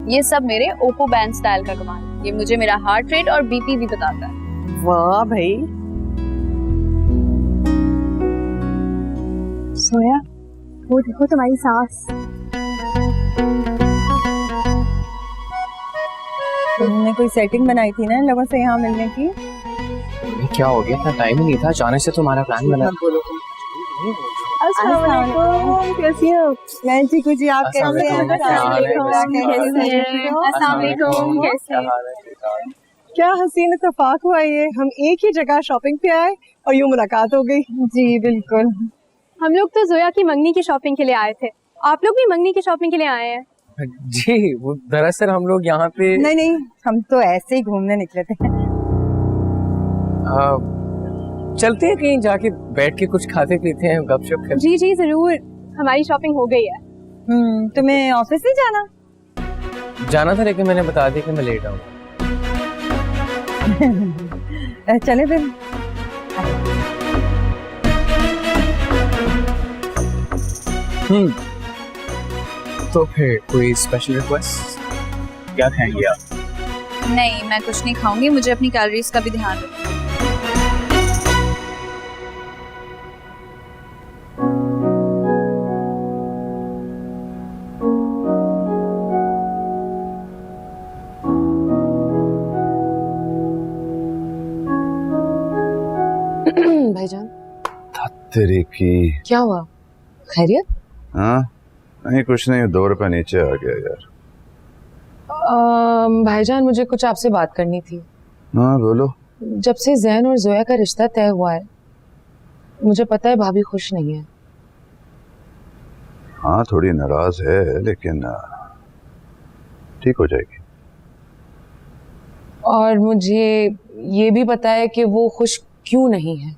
ये सब मेरे ओप्पो बैंड स्टाइल का कमाल है। ये मुझे मेरा हार्ट रेट और बीपी भी बताता है। वाह भाई। सोया, वो देखो तुम्हारी सास। तुमने कोई सेटिंग बनाई थी ना इन लोगों से यहाँ मिलने की? क्या हो गया? इतना टाइम ही नहीं था, अचानक से तुम्हारा प्लान बना। अस्सलाम वालेकुम, कैसी हो? मैं ठीक हूँ जी, आप कैसे हैं? क्या हसीन इत्तेफाक हुआ ये, हम एक ही जगह शॉपिंग पे आए और यूं मुलाकात हो गई। जी बिल्कुल। हम लोग तो जोया की मंगनी की शॉपिंग के लिए आए थे, आप लोग भी मंगनी की शॉपिंग के लिए आए हैं? जी वो दरअसल हम लोग यहाँ पे नहीं, हम तो ऐसे ही घूमने निकले थे। चलते हैं कहीं, जाके बैठ के कुछ खाते पीते हैं, गपशप करते हैं। जी जरूर, हमारी शॉपिंग हो गई है। तुम्हें ऑफिस नहीं जाना था, लेकिन मैंने बता दिया कि मैं लेट आऊंगा। चले फिर। तो फिर कोई स्पेशल रिक्वेस्ट? क्या खाएंगे आप? नहीं, मैं कुछ नहीं खाऊंगी, मुझे अपनी कैलोरीज का भी ध्यान रखना। भाईजान। तेरे की क्या हुआ? खैरियत? हाँ नहीं कुछ नहीं, 2 रुपए नीचे आ गया यार। भाईजान मुझे कुछ आपसे बात करनी थी। हाँ बोलो। जब से जैन और जोया का रिश्ता तय हुआ है, मुझे पता है भाभी खुश नहीं है। हाँ थोड़ी नाराज है, लेकिन ठीक हो जाएगी। और मुझे ये भी पता है कि वो खुश क्यों नहीं है।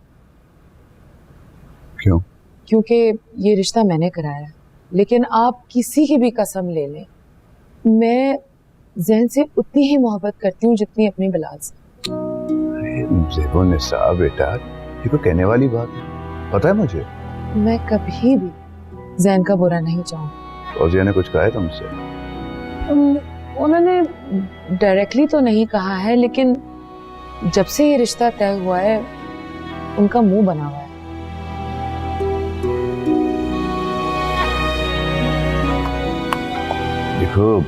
क्यों? क्योंकि ये रिश्ता मैंने कराया है। लेकिन आप किसी की भी कसम ले लें, मैं जैन से उतनी ही मोहब्बत करती हूँ जितनी अपनी बिलाल से। ज़ेबो निसा बेटा, ये तो कहने वाली बात है, पता है मुझे। मैं कभी भी जैन का बुरा नहीं चाहूँगी। फौजिया ने कुछ कहा है तुमसे? उन्होंने डायरेक्टली तो नहीं कहा है, लेकिन जब से ये रिश्ता तय हुआ है उनका मुंह बना हुआ है। देखो,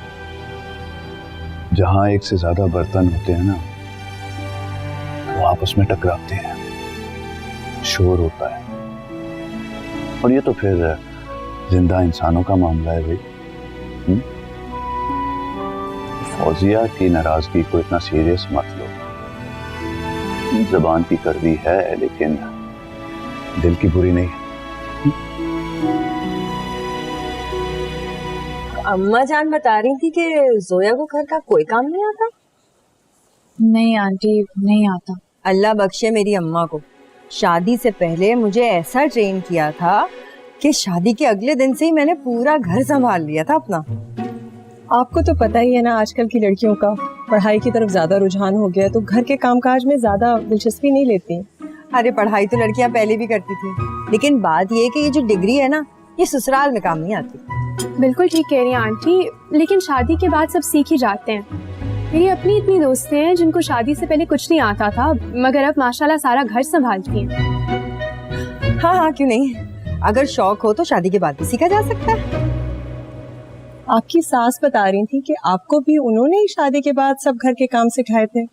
जहां एक से ज्यादा बर्तन होते हैं ना, वो आपस में टकराते हैं, शोर होता है। और ये तो फिर जिंदा इंसानों का मामला है भाई। फौजिया की नाराजगी को इतना सीरियस मत लो। जबान की कड़वी है, लेकिन दिल की बुरी नहीं है। अम्मा जान बता रही थी कि जोया को घर का कोई काम नहीं आता। नहीं आंटी, नहीं आता। अल्लाह बख्शे मेरी अम्मा को, शादी से पहले मुझे ऐसा ट्रेन किया था कि शादी के अगले दिन से ही मैंने पूरा घर संभाल लिया था अपना। आपको तो पता ही है ना, आजकल की लड़कियों का पढ़ाई की तरफ ज्यादा रुझान हो गया, तो घर के कामकाज में ज्यादा दिलचस्पी नहीं लेती। अरे पढ़ाई तो लड़कियां पहले भी करती थी, लेकिन बात ये है कि ये जो डिग्री है ना, ये ससुराल में काम नहीं आती। बिल्कुल ठीक कह रही हैं आंटी, लेकिन शादी के बाद सब सीख ही जाते हैं। मेरी अपनी इतनी दोस्तें हैं जिनको शादी से पहले कुछ नहीं आता था, मगर अब माशाल्लाह सारा घर संभालती हैं। हाँ क्यों नहीं, अगर शौक हो तो शादी के बाद भी सीखा जा सकता है। आपकी सास बता रही थी कि आपको भी उन्होंने ही शादी के बाद सब घर के काम सिखाए थे।